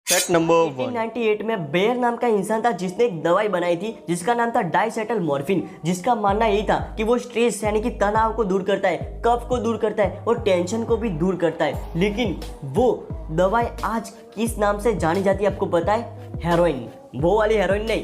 Fact number 1998 में bear नाम का इंसान था जिसने एक दवाई बनाई थी जिसका नाम था डाइसेटल मॉर्फिन, जिसका मानना यही था कि वो स्ट्रेस यानी कि तनाव को दूर करता है, कफ को दूर करता है और टेंशन को भी दूर करता है। लेकिन वो दवाई आज किस नाम से जानी जाती है आपको पता है? हेरोइन। वो वाली हेरोइन नहीं,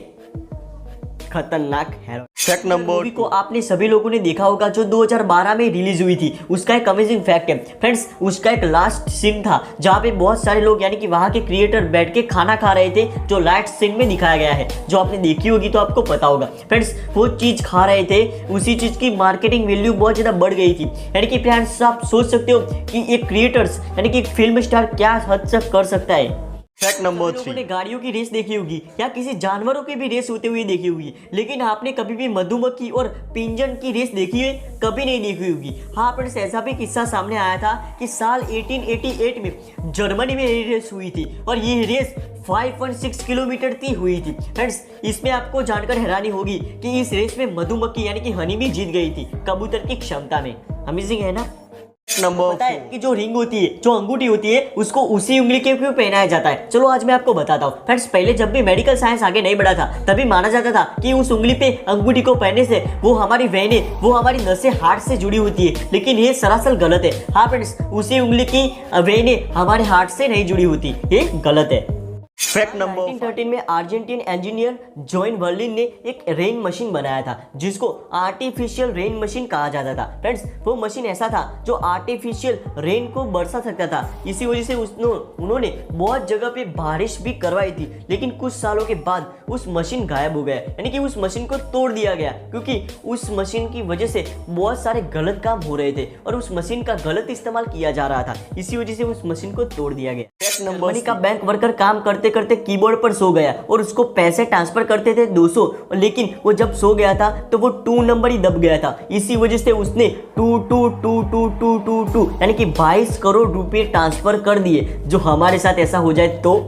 खतरनाक हेरोइन। फैक्ट नंबर मूवी को आपने सभी लोगों ने देखा होगा जो 2012 में रिलीज हुई थी। उसका एक अमेजिंग फैक्ट है फ्रेंड्स, उसका एक लास्ट सीन था जहाँ पे बहुत सारे लोग यानी कि वहाँ के क्रिएटर बैठ के खाना खा रहे थे, जो लास्ट सीन में दिखाया गया है, जो आपने देखी होगी तो आपको पता होगा। फ्रेंड्स वो चीज़ खा रहे थे, उसी चीज़ की मार्केटिंग वैल्यू बहुत ज़्यादा बढ़ गई थी। यानी कि फ्रेंड्स आप सोच सकते हो कि एक क्रिएटर्स यानी कि एक फिल्म स्टार क्या हद तक कर सकता है। फैक्ट नंबर लोगों ने 3 गाड़ियों की रेस देखी होगी या किसी जानवरों की भी रेस होते हुए देखी होगी, लेकिन आपने कभी भी मधुमक्खी और पिंजन की रेस देखी है? कभी नहीं देखी होगी। हाँ फ्रेंड्स, ऐसा भी किस्सा सामने आया था कि साल 1888 में जर्मनी में ये रेस हुई थी और ये रेस 5.6 किलोमीटर की हुई थी। फ्रेंड्स इसमें आपको जानकर हैरानी होगी कि इस रेस में मधुमक्खी यानी कि हनी भी जीत गई थी कबूतर की क्षमता में। अमेजिंग है ना? नंबर पता है कि जो रिंग होती है, जो अंगूठी होती है, उसको उसी उंगली के क्यों पहनाया जाता है? चलो आज मैं आपको बताता हूँ। फ्रेंड्स पहले जब भी मेडिकल साइंस आगे नहीं बढ़ा था तभी माना जाता था कि उस उंगली पे अंगूठी को पहनने से वो हमारी वेनें, वो हमारी नसें हार्ट से जुड़ी होती है, लेकिन ये सरासर गलत है। हाँ फ्रेंड्स, उसी उंगली की वेनें हमारे हार्ट से नहीं जुड़ी होती, ये गलत है। फैक्ट नंबर 1913 में अर्जेंटीन इंजीनियर जॉन बर्लिन ने एक रेन मशीन बनाया था जिसको आर्टिफिशियल रेन मशीन कहा जाता था। फ्रेंड्स वो मशीन ऐसा था जो आर्टिफिशियल रेन को बरसा सकता था। इसी वजह से उन्होंने बहुत जगह पे बारिश भी करवाई थी, लेकिन कुछ सालों के बाद उस मशीन गायब हो गया, यानी कि उस मशीन को तोड़ दिया गया, क्योंकि उस मशीन की वजह से बहुत सारे गलत काम हो रहे थे और उस मशीन का गलत इस्तेमाल किया जा रहा था। इसी वजह से उस मशीन को तोड़ दिया गया। फैक्ट नंबर का बैंक वर्कर काम करते करते कीबोर्ड पर सो गया और उसको पैसे ट्रांसफर करते थे 200, लेकिन वो जब सो गया था तो वो 2 नंबर ही दब गया था। इसी वजह से उसने 2 यानी कि 22 करोड़ रुपए ट्रांसफर कर दिए। जो हमारे साथ ऐसा हो जाए तो?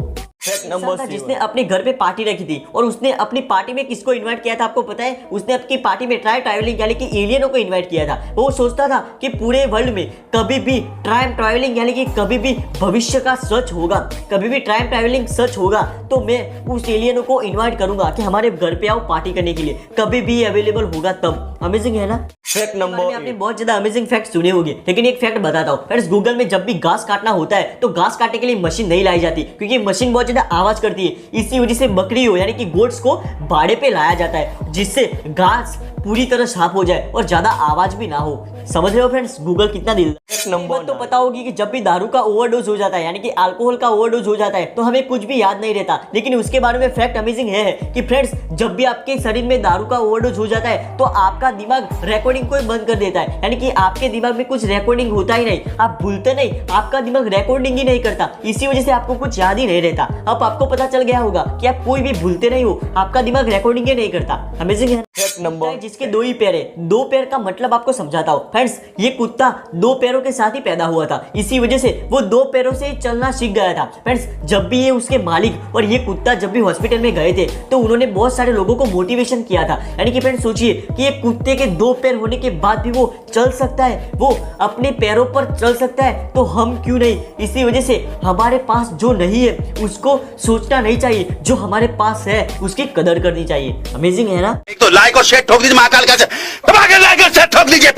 फैक्ट नंबर जिसने अपने घर पे पार्टी रखी थी और उसने अपनी पार्टी में किसको इनवाइट किया था आपको पता है? उसने अपनी पार्टी में ट्रैवलिंग यानी कि एलियनों को इनवाइट किया था। वो सोचता था कि पूरे वर्ल्ड में कभी भी टाइम ट्रैवलिंग यानी कि कभी भी भविष्य का सच होगा, कभी भी टाइम ट्रैवलिंग सच होगा तो मैं उस एलियनों को इन्वाइट करूंगा कि हमारे घर पे आओ पार्टी करने के लिए, कभी भी अवेलेबल होगा तब। अमेजिंग है ना? फैक्ट नंबर आपने बहुत ज्यादा अमेजिंग फैक्ट सुने होंगे, लेकिन एक फैक्ट बताता हूँ फ्रेंड्स, गूगल में जब भी घास काटना होता है तो घास काटने के लिए मशीन नहीं लाई जाती, क्योंकि मशीन बहुत ज्यादा आवाज करती है। इसी वजह से बकरी हो यानी कि गोट्स को बाड़े पे लाया जाता है जिससे घास पूरी तरह साफ हो जाए और ज्यादा आवाज भी ना हो। समझ रहे हो फ्रेंड्स गूगल कितना दिल? नंबर तो पता होगी कि जब भी दारू का ओवरडोज हो जाता है यानी कि अल्कोहल का ओवरडोज हो जाता है तो हमें कुछ भी याद नहीं रहता, लेकिन उसके बारे में फैक्ट अमेजिंग है कि फ्रेंड्स जब भी आपके शरीर में दारू का ओवरडोज हो जाता है तो आपका दिमाग रिकॉर्डिंग को बंद कर देता है, यानी कि आपके दिमाग में कुछ रिकॉर्डिंग होता ही नहीं, आप भूलते नहीं, आपका दिमाग रिकॉर्डिंग ही नहीं करता। इसी वजह से आपको कुछ याद ही नहीं रहता। अब आपको पता चल गया होगा कि आप कोई भी भूलते नहीं हो, आपका दिमाग रिकॉर्डिंग ही नहीं करता। अमेजिंग है। फैक्ट नंबर जिसके 2 ही पैर है, 2 पैर का मतलब आपको समझाता हूं फ्रेंड्स, ये कुत्ता 2 पैरों के साथ ही पैदा हुआ था, इसी वजह से वो 2 पैरों से चलना सीख गया था। फ्रेंड्स जब भी ये उसके मालिक और ये कुत्ता जब भी हॉस्पिटल में गए थे तो उन्होंने बहुत सारे लोगों को मोटिवेशन किया था। यानी कि फ्रेंड्स सोचिए कि एक कुत्ते के 2 पैर होने के बाद भी वो चल सकता है, वो अपने पैरों पर चल सकता है, तो हम क्यों नहीं? इसी वजह से हमारे पास जो नहीं है उसको सोचना नहीं चाहिए, जो हमारे पास है उसकी कदर करनी चाहिए। अमेजिंग है ना? एक तो लाइक और शेयर ठोक दीजिए, महाकाल का दबा के लाइक और शेयर ठोक दीजिए।